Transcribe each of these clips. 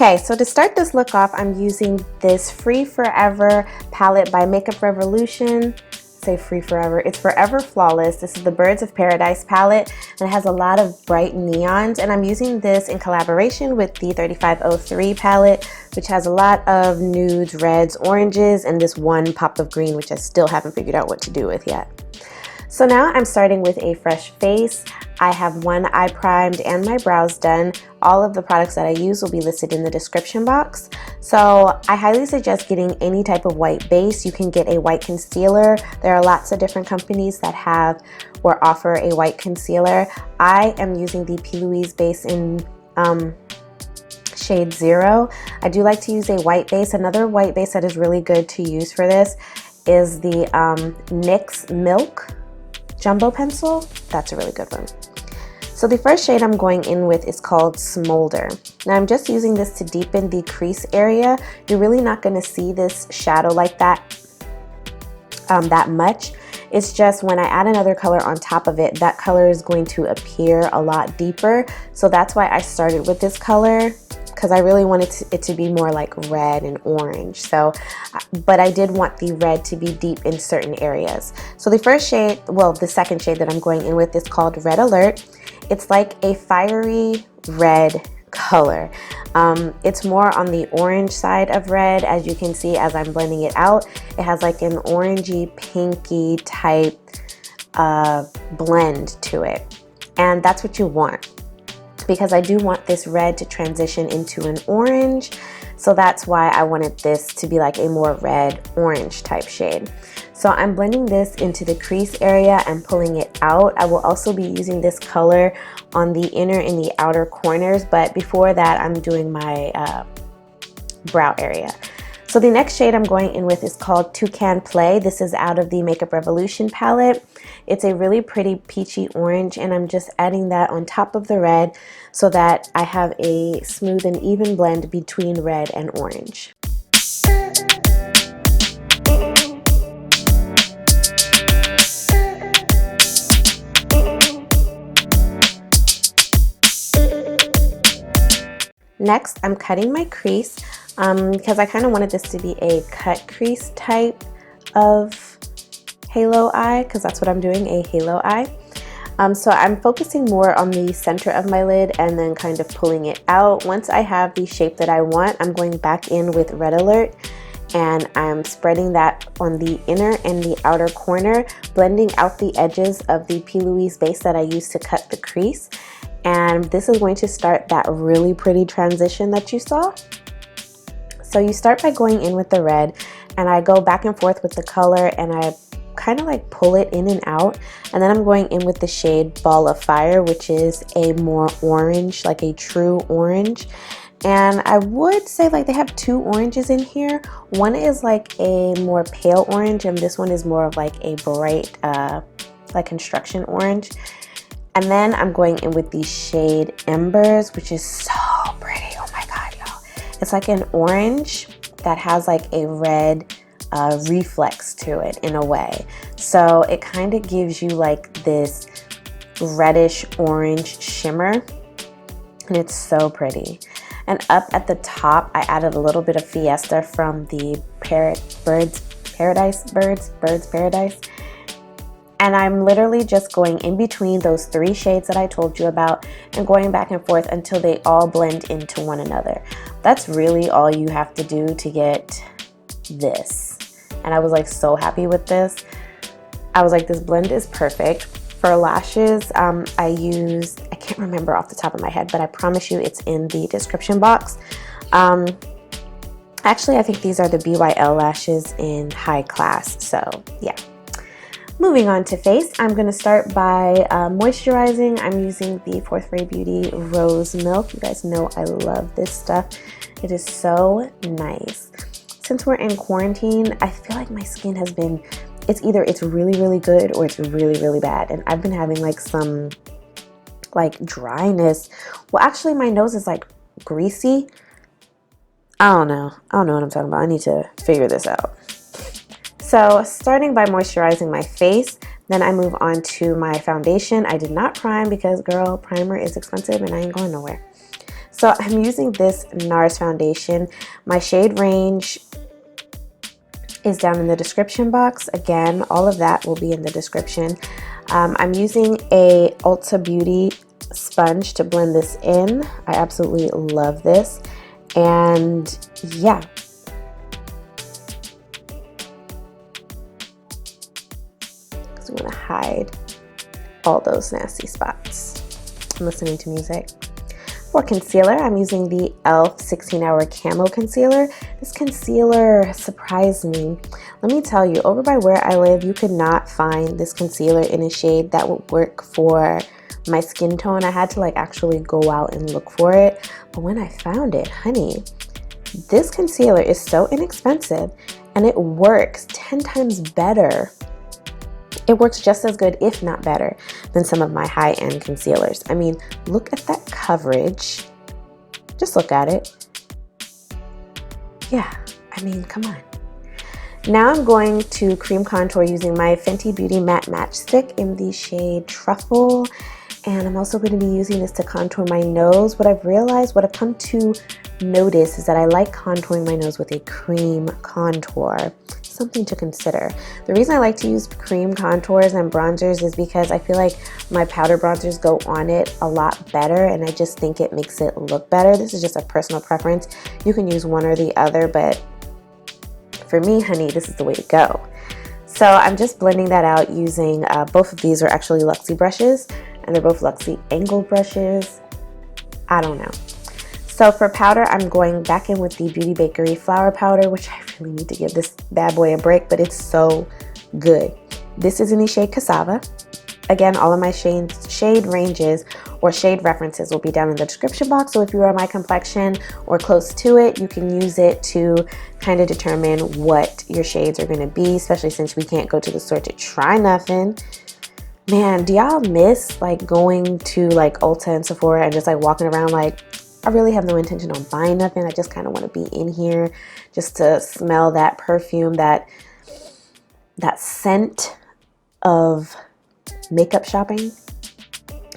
Okay, so to start this look off, I'm using this Free Forever palette by Makeup Revolution. Say Free Forever, it's Forever Flawless. This is the Birds of Paradise palette, and it has a lot of bright neons, and I'm using this in collaboration with the 3503 palette, which has a lot of nudes, reds, oranges, and this one pop of green, which I still haven't figured out what to do with yet. So now I'm starting with a fresh face. I have one eye primed and my brows done. All of the products that I use will be listed in the description box. So I highly suggest getting any type of white base. You can get a white concealer. There are lots of different companies that have or offer a white concealer. I am using the P. Louise base in shade 0. I do like to use a white base. Another white base that is really good to use for this is the NYX Milk Jumbo Pencil. That's a really good one. So the first shade I'm going in with is called Smolder. Now I'm just using this to deepen the crease area. You're really not going to see this shadow like that that much. It's just when I add another color on top of it, that color is going to appear a lot deeper. So that's why I started with this color, because I really wanted it to be more like red and orange. So, but I did want the red to be deep in certain areas. So the first shade, well, the second shade that I'm going in with is called Red Alert. It's like a fiery red color. It's more on the orange side of red, as you can see as I'm blending it out. It has like an orangey, pinky type blend to it. And that's what you want, because I do want this red to transition into an orange. So that's why I wanted this to be like a more red orange type shade. So I'm blending this into the crease area and pulling it out. I will also be using this color on the inner and the outer corners, but before that I'm doing my brow area. So the next shade I'm going in with is called Toucan Play. This is out of the Makeup Revolution palette. It's a really pretty peachy orange, and I'm just adding that on top of the red so that I have a smooth and even blend between red and orange. Next, I'm cutting my crease because I kind of wanted this to be a cut crease type of halo eye, because that's what I'm doing, a halo eye. So I'm focusing more on the center of my lid and then kind of pulling it out. Once I have the shape that I want, I'm going back in with Red Alert, and I'm spreading that on the inner and the outer corner, blending out the edges of the P. Louise base that I used to cut the crease. And this is going to start that really pretty transition that you saw. So you start by going in with the red, and I go back and forth with the color, and I kind of like pull it in and out, and then I'm going in with the shade Ball of Fire, which is a more orange, like a true orange. And I would say like they have two oranges in here. One is like a more pale orange, and this one is more of like a bright like construction orange. And then I'm going in with the shade Embers, which is so pretty. Oh my god, y'all. It's like an orange that has like a red reflex to it in a way. So it kind of gives you like this reddish orange shimmer, and it's so pretty. And up at the top, I added a little bit of Fiesta from the Birds Paradise. And I'm literally just going in between those three shades that I told you about and going back and forth until they all blend into one another. That's really all you have to do to get this. And I was like so happy with this. I was like, this blend is perfect. For lashes, I used, I can't remember off the top of my head, but I promise you it's in the description box. Actually, I think these are the BYL lashes in High Class, so yeah. Moving on to face, I'm going to start by moisturizing. I'm using the 4th Ray Beauty Rose Milk. You guys know I love this stuff. It is so nice. Since we're in quarantine, I feel like my skin has been, it's either it's really, really good or it's really, really bad. And I've been having like some like dryness. Well, actually my nose is like greasy. I don't know what I'm talking about. I need to figure this out. So starting by moisturizing my face, then I move on to my foundation. I did not prime because girl, primer is expensive and I ain't going nowhere. So I'm using this NARS foundation. My shade range is down in the description box. Again, all of that will be in the description. I'm using a Ulta Beauty sponge to blend this in. I absolutely love this. And yeah. So I'm gonna hide all those nasty spots. I'm listening to music. For concealer, I'm using the e.l.f. 16-Hour Camo Concealer. This concealer surprised me. Let me tell you, over by where I live, you could not find this concealer in a shade that would work for my skin tone. I had to like actually go out and look for it. But when I found it, honey, this concealer is so inexpensive and it works 10 times better. It works just as good, if not better, than some of my high-end concealers. I mean, look at that coverage. Just look at it. Yeah, I mean, come on. Now I'm going to cream contour using my Fenty Beauty Matte Matchstick in the shade Truffle. And I'm also going to be using this to contour my nose. What I've realized, what I've come to notice is that I like contouring my nose with a cream contour. Something to consider. The reason I like to use cream contours and bronzers is because I feel like my powder bronzers go on it a lot better, and I just think it makes it look better. This is just a personal preference. You can use one or the other, but for me, honey, this is the way to go. So I'm just blending that out using both of these are actually Luxie brushes, and they're both Luxie angled brushes. I don't know. So for powder, I'm going back in with the Beauty Bakery Flour Powder, which I really need to give this bad boy a break, but it's so good. This is in the shade Cassava. Again, all of my shade ranges or shade references will be down in the description box. So if you are my complexion or close to it, you can use it to kind of determine what your shades are going to be, especially since we can't go to the store to try nothing. Man, do y'all miss like going to like Ulta and Sephora and just like walking around like, I really have no intention on buying nothing. I just kind of want to be in here just to smell that perfume, that scent of makeup shopping.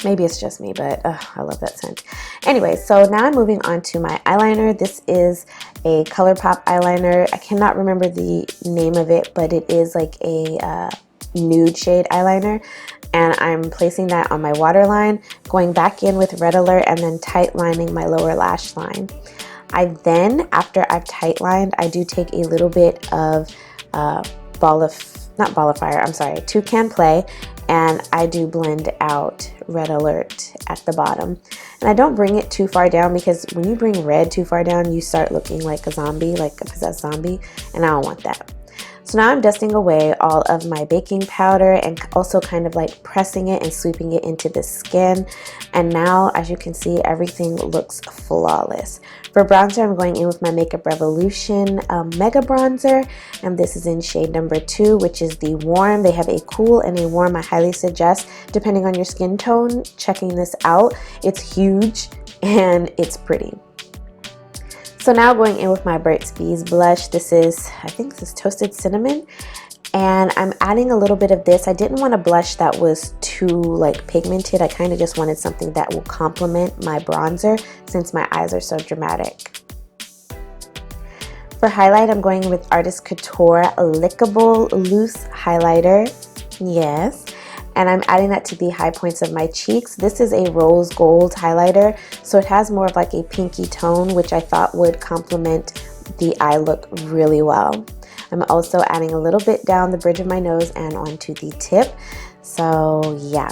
Maybe it's just me, but I love that scent. Anyway, so now I'm moving on to my eyeliner. This is a ColourPop eyeliner. I cannot remember the name of it, but it is like a nude shade eyeliner. And I'm placing that on my waterline, going back in with Red Alert, and then tight lining my lower lash line. I then, after I've tight lined, I do take a little bit of Toucan Play, and I do blend out Red Alert at the bottom. And I don't bring it too far down, because when you bring red too far down, you start looking like a zombie, like a possessed zombie, and I don't want that. So now I'm dusting away all of my baking powder and also kind of like pressing it and sweeping it into the skin. And now, as you can see, everything looks flawless. For bronzer, I'm going in with my Makeup Revolution Mega Bronzer, and this is in shade number 2, which is the warm. They have a cool and a warm. I highly suggest, depending on your skin tone, checking this out. It's huge and it's pretty. So now going in with my Burt's Bees blush. This is, I think this is Toasted Cinnamon. And I'm adding a little bit of this. I didn't want a blush that was too like pigmented. I kind of just wanted something that will complement my bronzer since my eyes are so dramatic. For highlight, I'm going with Artist Couture Lickable Loose Highlighter. Yes. And I'm adding that to the high points of my cheeks. This is a rose gold highlighter, so it has more of like a pinky tone, which I thought would complement the eye look really well. I'm also adding a little bit down the bridge of my nose and onto the tip. So yeah.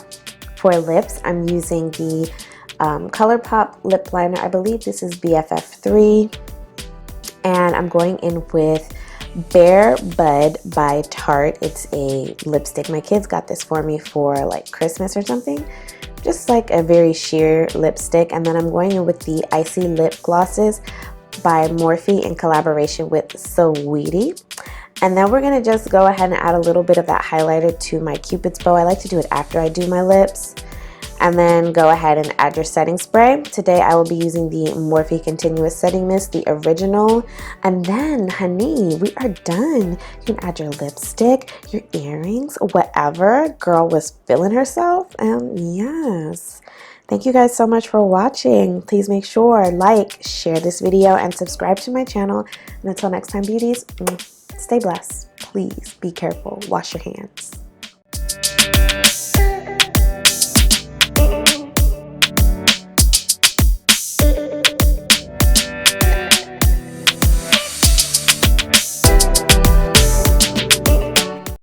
For lips, I'm using the ColourPop lip liner. I believe this is BFF3. And I'm going in with Bare Bud by Tarte. It's a lipstick. My kids got this for me for like Christmas or something. Just like a very sheer lipstick. And then I'm going in with the Icy Lip Glosses by Morphe in collaboration with Sweetie. And then we're going to just go ahead and add a little bit of that highlighter to my Cupid's bow. I like to do it after I do my lips. And then go ahead and add your setting spray. Today I will be using the Morphe Continuous Setting Mist, the original. And then, honey, we are done. You can add your lipstick, your earrings, whatever. Girl was feeling herself. And yes, Thank you guys so much for watching. Please make sure, like, share this video, and subscribe to my channel. And until next time, beauties, stay blessed. Please be careful. Wash your hands.